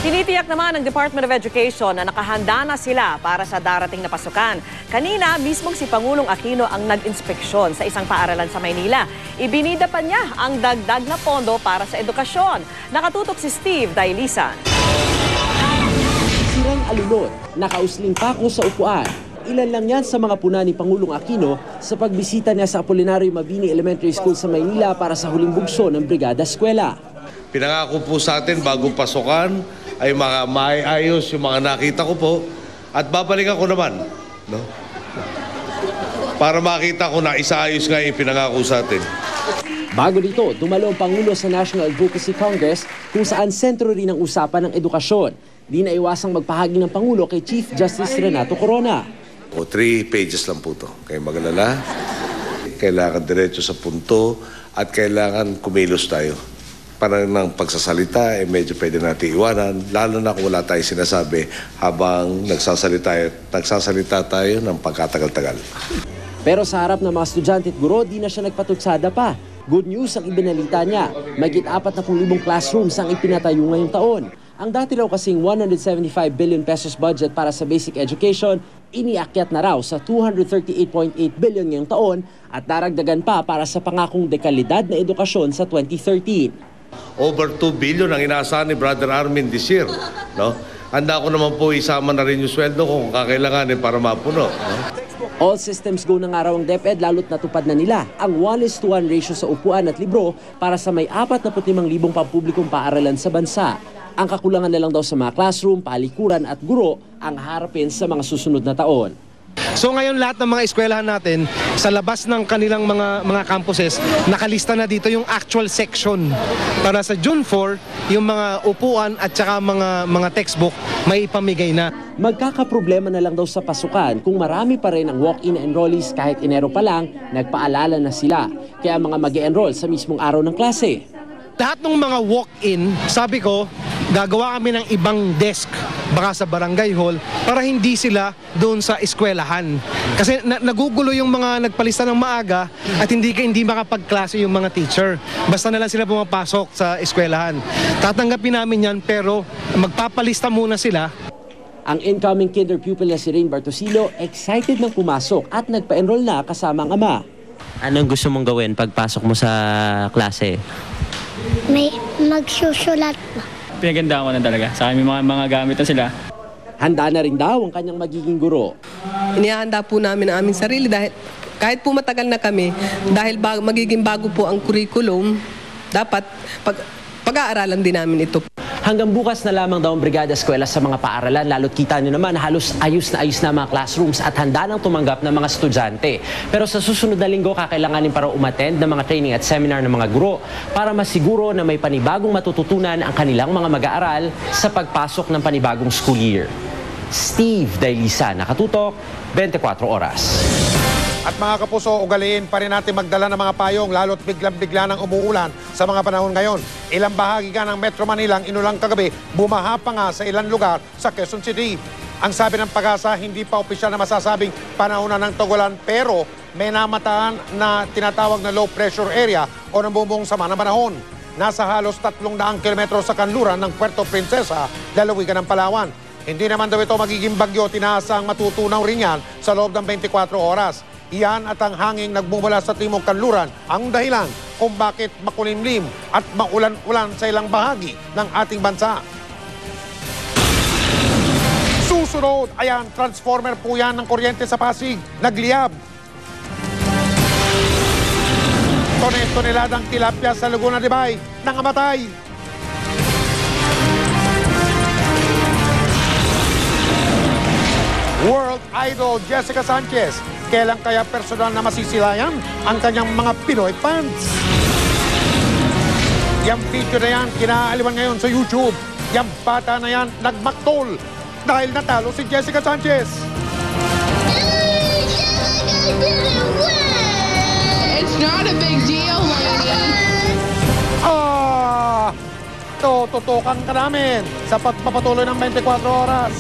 Tinitiyak naman ng Department of Education na nakahanda na sila para sa darating na pasukan. Kanina, mismong si Pangulong Aquino ang nag-inspeksyon sa isang paaralan sa Maynila. Ibinida pa niya ang dagdag na pondo para sa edukasyon. Nakatutok si Steve Dailisan. Sirang alulod, nakausling pa ako sa upuan. Ilan lang yan sa mga puna ni Pangulong Aquino sa pagbisita niya sa Apolinario Mabini Elementary School sa Maynila para sa huling bugso ng Brigada Eskwela. Pinangako po sa atin bagong pasukan ay maayos yung mga nakita ko po at babalikan ko naman, no? Para makita ko na isaayos nga yung pinangako sa atin. Bago dito, dumalo ang Pangulo sa National Advocacy Congress kung saan sentro rin ang usapan ng edukasyon. Di na iwasang magpahagi ng Pangulo kay Chief Justice Renato Corona. 3 pages lang po ito. Kaya magalala, kailangan diretso sa punto at kailangan kumilos tayo. Parang ng pagsasalita, medyo pwede natin iwanan, lalo na kung wala tayong sinasabi habang nagsasalita tayo ng pagkatagal-tagal. Pero sa harap ng mga estudyante at guro, di na siya nagpatutsada pa. Good news ang ibinalita niya. Mahigit 40,000 classrooms ang ipinatayo ngayong taon. Ang dati raw kasing 175 billion pesos budget para sa basic education, iniakyat na raw sa 238.8 billion ngayong taon at daragdagan pa para sa pangakong dekalidad na edukasyon sa 2013. Over 2 billion ang inaasahan ni Brother Armin this year, no? Handa ko naman po isama na rin yung sweldo kung kakailanganin para mapuno, no? All systems go na nga raw ang DepEd lalo't natupad na nila ang 1:1 ratio sa upuan at libro para sa may 45,000 pampublikong paaralan sa bansa. Ang kakulangan na lang daw sa mga classroom, palikuran at guro ang harapin sa mga susunod na taon. So ngayon lahat ng mga eskwelahan natin sa labas ng kanilang mga campuses, nakalista na dito yung actual section. Para sa June 4, yung mga upuan at saka mga textbook may ipamigay na. Magkakaproblema na lang daw sa pasukan kung marami pa rin ang walk-in enrollees kahit Enero pa lang, nagpaalala na sila. Kaya mga mag-e-enroll sa mismong araw ng klase. Lahat ng mga walk-in, sabi ko, gagawa kami ng ibang desk baka sa barangay hall para hindi sila doon sa eskwelahan. Kasi nagugulo yung mga nagpalista ng maaga at hindi makapagklase yung mga teacher. Basta na lang sila pumapasok sa eskwelahan. Tatanggapin namin yan pero magpapalista muna sila. Ang incoming kinder pupil na si Rain Bartosilo, excited nang pumasok at nagpa-enroll na kasama ang ama. Anong gusto mong gawin pagpasok mo sa klase? May magsusulat po. Pinagandaan ko na talaga. Sa akin may mga gamit na sila. Handa na rin daw ang kanyang magiging guro. Inihanda po namin ang aming sarili dahil kahit po matagal na kami, dahil magiging bago po ang curriculum, dapat pag-aaralan din namin ito. Hanggang bukas na lamang daw ang Brigada Eskwela sa mga paaralan, lalo't kita nyo naman halos ayos na mga classrooms at handa nang tumanggap ng mga estudyante. Pero sa susunod na linggo, kakailanganin para umattend ng mga training at seminar ng mga guro para masiguro na may panibagong matututunan ang kanilang mga mag-aaral sa pagpasok ng panibagong school year. Steve Dailisan, Nakatutok, 24 Oras. At mga kapuso, ugaliin pa rin natin magdala ng mga payong lalo't biglang-bigla nang umuulan sa mga panahon ngayon. Ilang bahagi nga ng Metro Manila ang inulang kagabi, bumaha pa nga sa ilang lugar sa Quezon City. Ang sabi ng Pag-asa, hindi pa opisyal na masasabing panahonan ng tugulan pero may namataan na tinatawag na low pressure area o namumong sama ng panahon. Nasa halos 300 kilometro sa kanluran ng Puerto Princesa, lalawigan ng Palawan. Hindi naman daw ito magiging bagyo, tinasang matutunaw rin yan sa loob ng 24 oras. Iyan at ang hanging nagmumula sa timog kanluran ang dahilan kung bakit makulimlim at maulan-ulan sa ilang bahagi ng ating bansa. Susunod, ayan, transformer po yan ng kuryente sa Pasig, nagliyab. Tonel-toneladang tilapia sa Laguna de Bay, nangamatay. World Idol Jessica Sanchez, kailan kaya personal na masisilayan ang kanyang mga Pinoy fans? Yang video na yan, kinaaliwan ngayon sa YouTube. Yang bata na yan, nagmaktol dahil natalo si Jessica Sanchez. It's not a big deal, lady. Tututukan ka namin sa pagpapatuloy ng 24 oras.